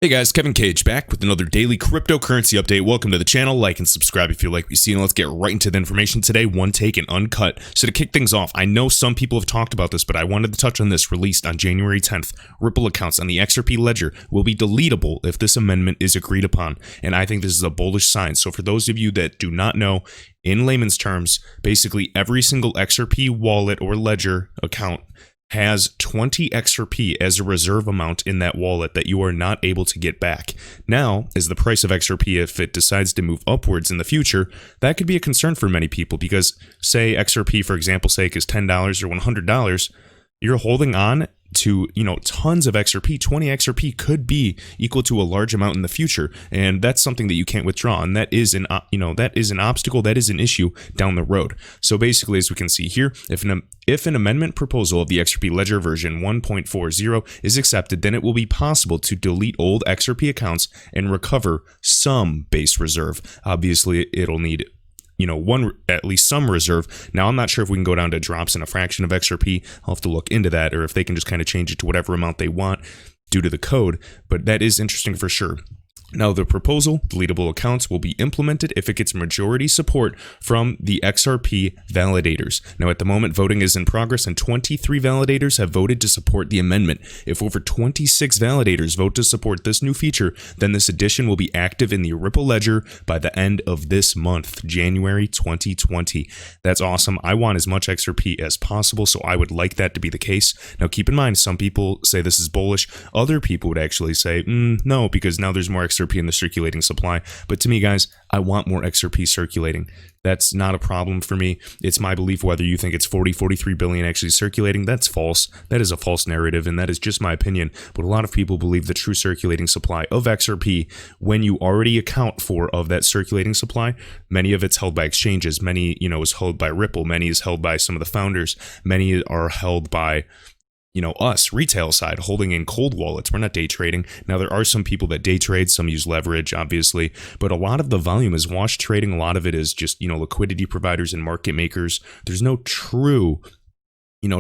Hey guys, Kevin Cage back with another daily cryptocurrency update. Welcome to the channel. Like and subscribe if you like what you see, and let's get right into the information today, one take and uncut. So to kick things off, I know some people have talked about this, but I wanted to touch on this. Released on January 10th, Ripple accounts on the XRP ledger will be deletable if this amendment is agreed upon, and I think this is a bullish sign. So for those of you that do not know, in layman's terms, basically every single XRP wallet or ledger account has 20 XRP as a reserve amount in that wallet that you are not able to get back. Now, as the price of XRP, if it decides to move upwards in the future, that could be a concern for many people because, say, XRP, for example's sake, is $10 or $100, you're holding on to, tons of XRP. 20 XRP could be equal to a large amount in the future, and that's something that you can't withdraw, and that is an obstacle, that is an issue down the road. So basically, as we can see here, if an amendment proposal of the XRP ledger version 1.40 is accepted, then it will be possible to delete old XRP accounts and recover some base reserve. Obviously, it'll need at least some reserve. Now, I'm not sure if we can go down to drops in a fraction of XRP. I'll have to look into that, or if they can just kind of change it to whatever amount they want due to the code, but that is interesting for sure. Now, the proposal, deletable accounts, will be implemented if it gets majority support from the XRP validators. Now, at the moment, voting is in progress, and 23 validators have voted to support the amendment. If over 26 validators vote to support this new feature, then this addition will be active in the Ripple ledger by the end of this month, January 2020. That's awesome. I want as much XRP as possible, so I would like that to be the case. Now, keep in mind, some people say this is bullish. Other people would actually say, no, because now there's more XRP in the circulating supply. But to me, guys, I want more XRP circulating. That's not a problem for me. It's my belief. Whether you think it's 43 billion actually circulating, that's false. That is a false narrative, and that is just my opinion. But a lot of people believe the true circulating supply of XRP, when you already account for of that circulating supply, many of it's held by exchanges. Many, is held by Ripple. Many is held by some of the founders. Many are held by us, retail side, holding in cold wallets. We're not day trading. Now, there are some people that day trade. Some use leverage, obviously, but a lot of the volume is wash trading. A lot of it is just, liquidity providers and market makers. There's no true,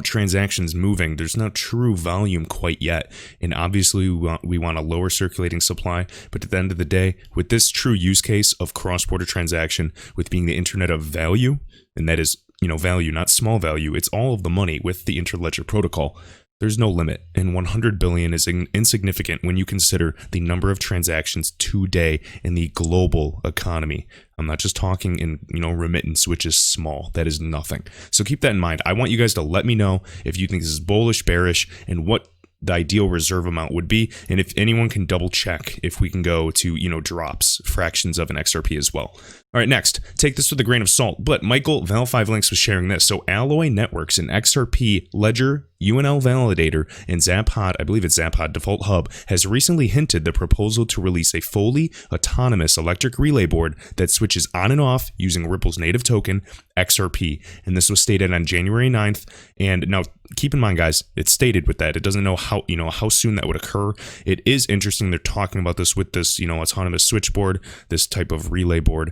transactions moving. There's no true volume quite yet. And obviously, we want a lower circulating supply. But at the end of the day, with this true use case of cross-border transaction, with being the internet of value, and that is, value, not small value, it's all of the money with the interledger protocol. There's no limit, and 100 billion is insignificant when you consider the number of transactions today in the global economy. I'm not just talking in, remittance, which is small. That is nothing. So keep that in mind. I want you guys to let me know if you think this is bullish, bearish, and what the ideal reserve amount would be, and if anyone can double check if we can go to, drops, fractions of an XRP as well. All right, next, take this with a grain of salt, but Michael Val5Links was sharing this. So Alloy Networks, an XRP ledger UNL validator, and Zapod, I believe it's Zapod Default Hub, has recently hinted the proposal to release a fully autonomous electric relay board that switches on and off using Ripple's native token, XRP. And this was stated on January 9th. And now, keep in mind, guys, it's stated with that. It doesn't know how soon that would occur. It is interesting they're talking about this with this, autonomous switchboard, this type of relay board.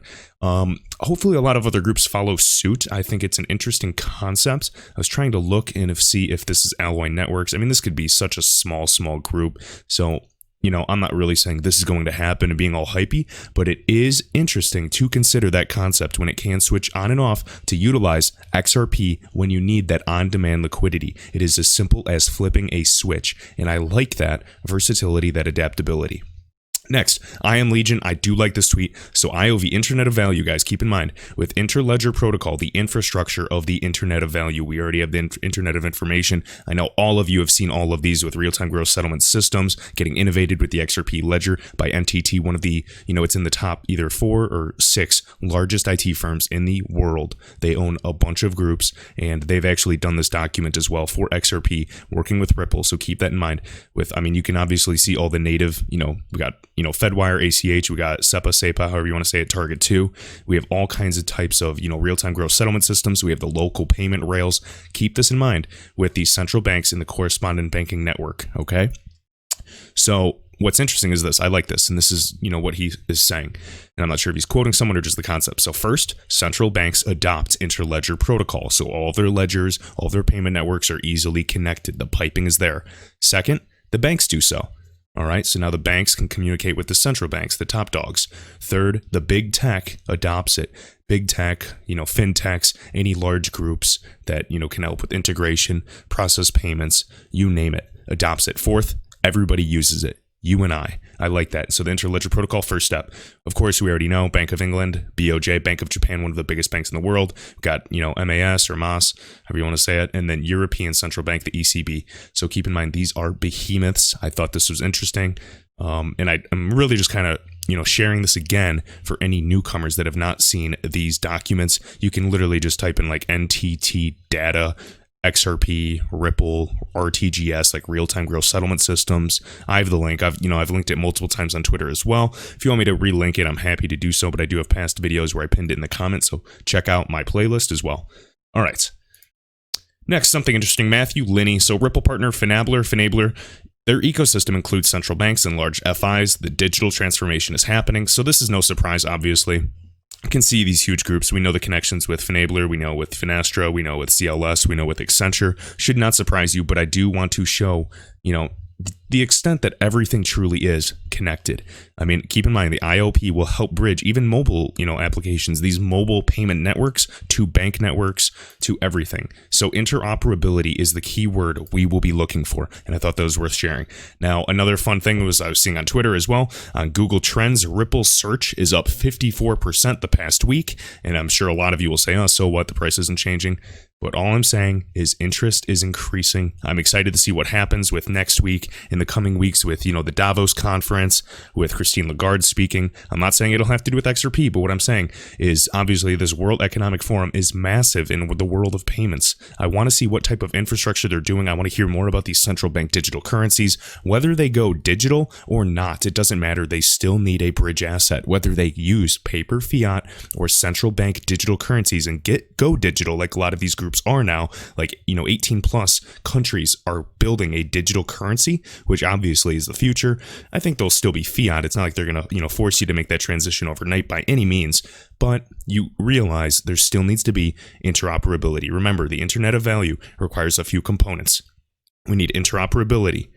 Hopefully a lot of other groups follow suit. I think it's an interesting concept. I was trying to look and see if this is Alloy Networks. I mean, this could be such a small group. So, I'm not really saying this is going to happen and being all hypey, but it is interesting to consider that concept when it can switch on and off to utilize XRP when you need that on-demand liquidity. It is as simple as flipping a switch, and I like that versatility, that adaptability. Next, I am Legion. I do like this tweet. So IOV, Internet of Value, guys, keep in mind, with Interledger Protocol, the infrastructure of the Internet of Value, we already have the Internet of Information. I know all of you have seen all of these with real-time gross settlement systems getting innovated with the XRP Ledger by NTT, one of the, it's in the top either 4 or 6 largest IT firms in the world. They own a bunch of groups, and they've actually done this document as well for XRP, working with Ripple. So keep that in mind. You can obviously see all the native, we got, Fedwire, ACH, we got SEPA, however you want to say it, Target 2. We have all kinds of types of, real-time gross settlement systems. We have the local payment rails. Keep this in mind with the central banks in the correspondent banking network, okay? So what's interesting is this. I like this, and this is, what he is saying. And I'm not sure if he's quoting someone or just the concept. So first, central banks adopt interledger protocol. So all their ledgers, all their payment networks are easily connected. The piping is there. Second, the banks do so. All right, so now the banks can communicate with the central banks, the top dogs. Third, the big tech adopts it. Big tech, fintechs, any large groups that, can help with integration, process payments, you name it, adopts it. Fourth, everybody uses it. You and I like that. So the interledger protocol, first step. Of course, we already know Bank of England, BOJ, Bank of Japan, one of the biggest banks in the world. We've got, MAS or MAS, however you want to say it. And then European Central Bank, the ECB. So keep in mind, these are behemoths. I thought this was interesting. And I'm really just kind of, sharing this again for any newcomers that have not seen these documents. You can literally just type in like NTT data, XRP, Ripple, RTGS, like real-time gross settlement systems. I have the link. I've linked it multiple times on Twitter as well. If you want me to relink it, I'm happy to do so, but I do have past videos where I pinned it in the comments, so check out my playlist as well. All right. Next, something interesting. Matthew Linney. So Ripple partner, Finabler. Their ecosystem includes central banks and large FIs. The digital transformation is happening, so this is no surprise, obviously. You can see these huge groups. We know the connections with Finabler, we know with Finastra, we know with CLS, we know with Accenture. Should not surprise you, but I do want to show, the extent that everything truly is connected. I mean, keep in mind, the IOP will help bridge even mobile, applications, these mobile payment networks to bank networks to everything. So interoperability is the key word we will be looking for. And I thought that was worth sharing. Now, another fun thing was I was seeing on Twitter as well. On Google Trends, Ripple search is up 54% the past week. And I'm sure a lot of you will say, oh, so what? The price isn't changing. But all I'm saying is interest is increasing. I'm excited to see what happens with next week, in the coming weeks with, the Davos conference, with Christine Lagarde speaking. I'm not saying it'll have to do with XRP, but what I'm saying is obviously this World Economic Forum is massive in the world of payments. I want to see what type of infrastructure they're doing. I want to hear more about these central bank digital currencies. Whether they go digital or not, it doesn't matter. They still need a bridge asset. Whether they use paper fiat or central bank digital currencies and go digital like a lot of these groups are now, like 18 plus countries are building a digital currency, which obviously is the future. I think they'll still be fiat. It's not like they're gonna force you to make that transition overnight by any means, but you realize there still needs to be interoperability. Remember, the Internet of Value requires a few components. We need interoperability,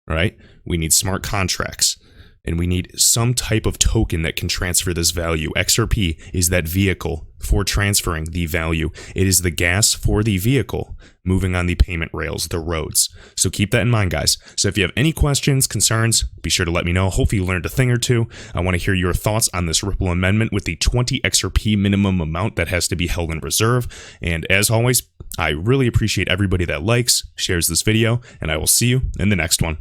right? We need smart contracts. And we need some type of token that can transfer this value. XRP is that vehicle for transferring the value. It is the gas for the vehicle moving on the payment rails, the roads. So keep that in mind, guys. So if you have any questions, concerns, be sure to let me know. Hopefully you learned a thing or two. I want to hear your thoughts on this Ripple amendment with the 20 XRP minimum amount that has to be held in reserve. And as always, I really appreciate everybody that likes, shares this video, and I will see you in the next one.